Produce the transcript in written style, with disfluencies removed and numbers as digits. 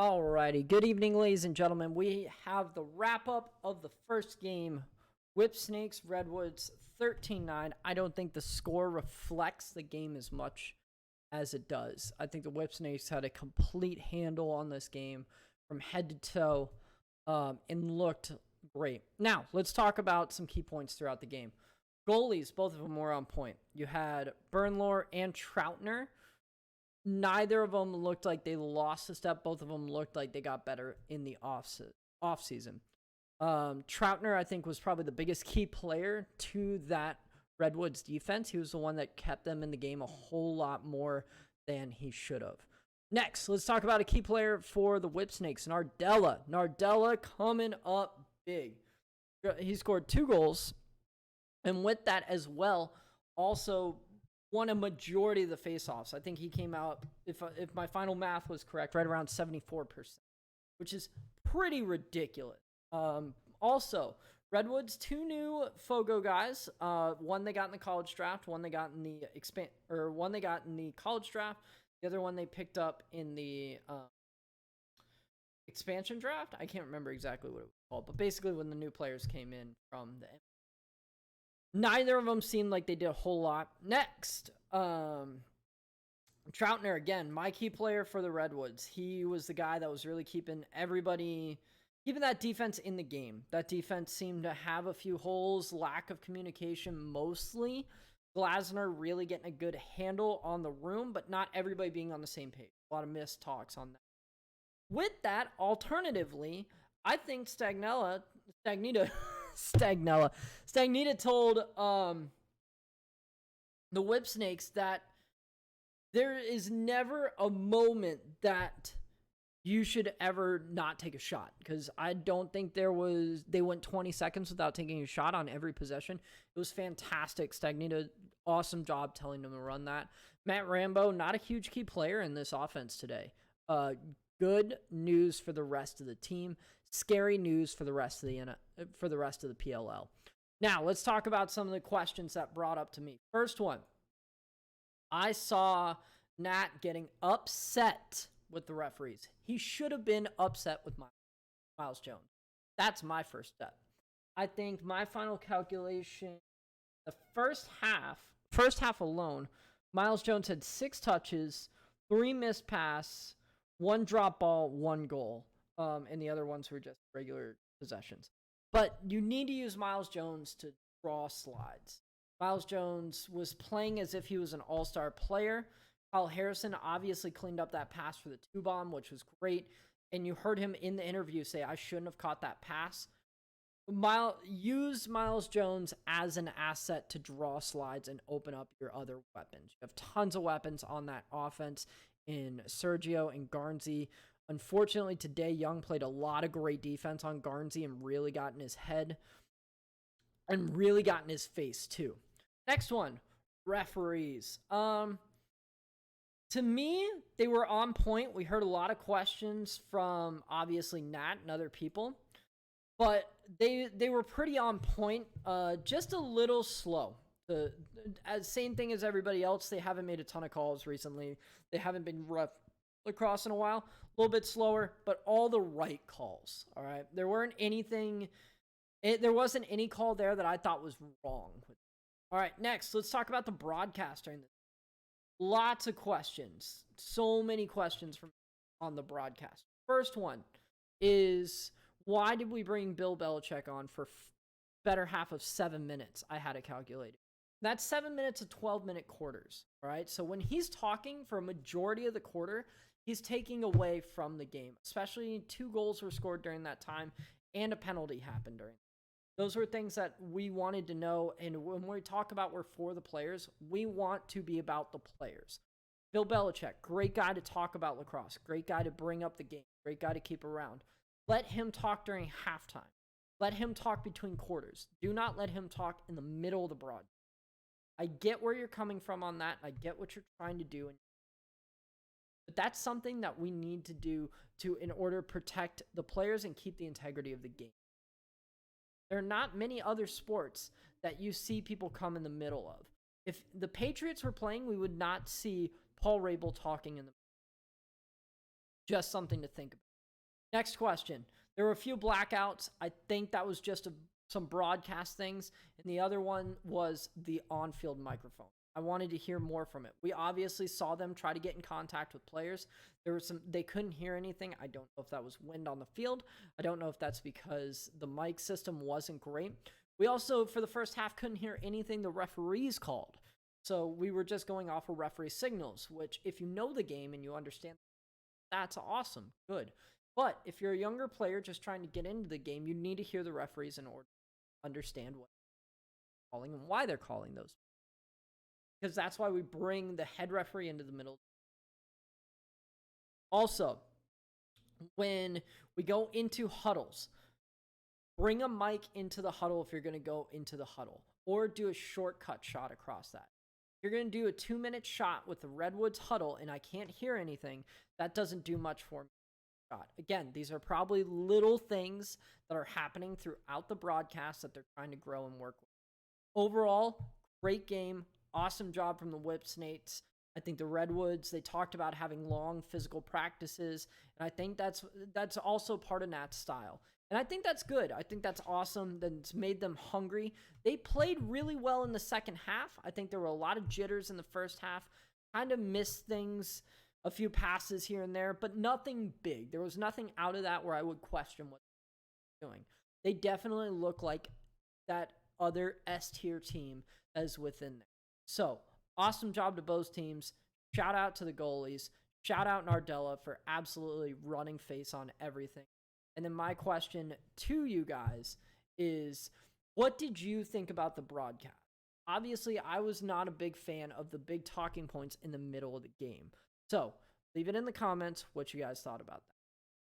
Alrighty, good evening, ladies and gentlemen. We have the wrap up of the first game. Whip Snakes, Redwoods 13-9. I don't think the score reflects the game as much as it does. I think the Whip Snakes had a complete handle on this game from head to toe and looked great. Now, let's talk about some key points throughout the game. Goalies, both of them were on point. You had Bernlohr and Troutner. Neither of them looked like they lost a step. Both of them looked like they got better in the off season. Troutner, I think, was probably the biggest key player to that Redwoods defense. He was the one that kept them in the game a whole lot more than he should have. Next, let's talk about a key player for the Whip Snakes, Nardella. Nardella coming up big. He scored 2 goals, and with that as well, also won a majority of the faceoffs. I think he came out, if my final math was correct, right around 74%, which is pretty ridiculous. Also, Redwoods, 2 new Fogo guys. One they got in the college draft, one they got in the college draft. The other one they picked up in the expansion draft. I can't remember exactly what it was called, but basically when the new players came in from the neither of them seemed like they did a whole lot. Next, Troutner, again, my key player for the Redwoods. He was the guy that was really keeping that defense in the game. That defense seemed to have a few holes, lack of communication mostly. Glasner really getting a good handle on the room, but not everybody being on the same page. A lot of missed talks on that. With that, alternatively, I think Stagnita told the Whip Snakes that there is never a moment that you should ever not take a shot, because I don't think they went 20 seconds without taking a shot on every possession. It was fantastic. Stagnita, awesome job telling them to run that. Matt Rambo, not a huge key player in this offense today. Good news for the rest of the team. Scary news for the rest of the PLL. Now, let's talk about some of the questions that brought up to me. First one, I saw Nat getting upset with the referees. He should have been upset with Miles Jones. That's my first step. I think my final calculation, the first half alone, Miles Jones had 6 touches, 3 missed passes, 1 drop ball, 1 goal. And the other ones were just regular possessions. But you need to use Miles Jones to draw slides. Miles Jones was playing as if he was an all-star player. Kyle Harrison obviously cleaned up that pass for the 2-bomb, which was great. And you heard him in the interview say, I shouldn't have caught that pass. Use Miles Jones as an asset to draw slides and open up your other weapons. You have tons of weapons on that offense in Sergio and Garnsey. Unfortunately, today, Young played a lot of great defense on Garnsey and really got in his head and really got in his face, too. Next one, referees. To me, they were on point. We heard a lot of questions from, obviously, Nat and other people. But they were pretty on point, just a little slow. Same thing as everybody else. They haven't made a ton of calls recently. They haven't been rough lacrosse in a while. A little bit slower, but all the right calls. All right, there wasn't any call there that I thought was wrong. All right, next, let's talk about the broadcast during this. Lots of questions. So many questions on the broadcast. First one is, why did we bring Bill Belichick on for better half of 7 minutes? I had it calculated. That's 7 minutes of 12-minute quarters. All right, so when he's talking for a majority of the quarter, he's taking away from the game. Especially 2 goals were scored during that time, and a penalty happened during. Those were things that we wanted to know, and when we talk about we're for the players, we want to be about the players. Bill Belichick, great guy to talk about lacrosse, great guy to bring up the game, great guy to keep around. Let him talk during halftime. Let him talk between quarters. Do not let him talk in the middle of the broadcast. I get where you're coming from on that. I get what you're trying to do. But that's something that we need to do in order to protect the players and keep the integrity of the game. There are not many other sports that you see people come in the middle of. If the Patriots were playing, we would not see Paul Rabel talking in the Just something to think about. Next question. There were a few blackouts. I think that was just some broadcast things. And the other one was the on-field microphone. I wanted to hear more from it. We obviously saw them try to get in contact with players. They couldn't hear anything. I don't know if that was wind on the field. I don't know if that's because the mic system wasn't great. We also, for the first half, couldn't hear anything the referees called. So we were just going off of referee signals, which if you know the game and you understand, that's awesome. Good. But if you're a younger player just trying to get into the game, you need to hear the referees in order to understand what they're calling and why they're calling those. Because that's why we bring the head referee into the middle. Also, when we go into huddles, bring a mic into the huddle if you're going to go into the huddle, or do a shortcut shot across that. If you're going to do a 2-minute shot with the Redwoods huddle and I can't hear anything, that doesn't do much for me. Again, these are probably little things that are happening throughout the broadcast that they're trying to grow and work with. Overall, great game. Awesome job from the Whipsnates. I think the Redwoods, they talked about having long physical practices, and I think that's also part of Nat's style. And I think that's good. I think that's awesome. That's made them hungry. They played really well in the second half. I think there were a lot of jitters in the first half. Kind of missed things, a few passes here and there, but nothing big. There was nothing out of that where I would question what they're doing. They definitely look like that other S-tier team that is within there. So, awesome job to both teams. Shout out to the goalies. Shout out Nardella for absolutely running face on everything. And then my question to you guys is, what did you think about the broadcast? Obviously, I was not a big fan of the big talking points in the middle of the game. So, leave it in the comments what you guys thought about that.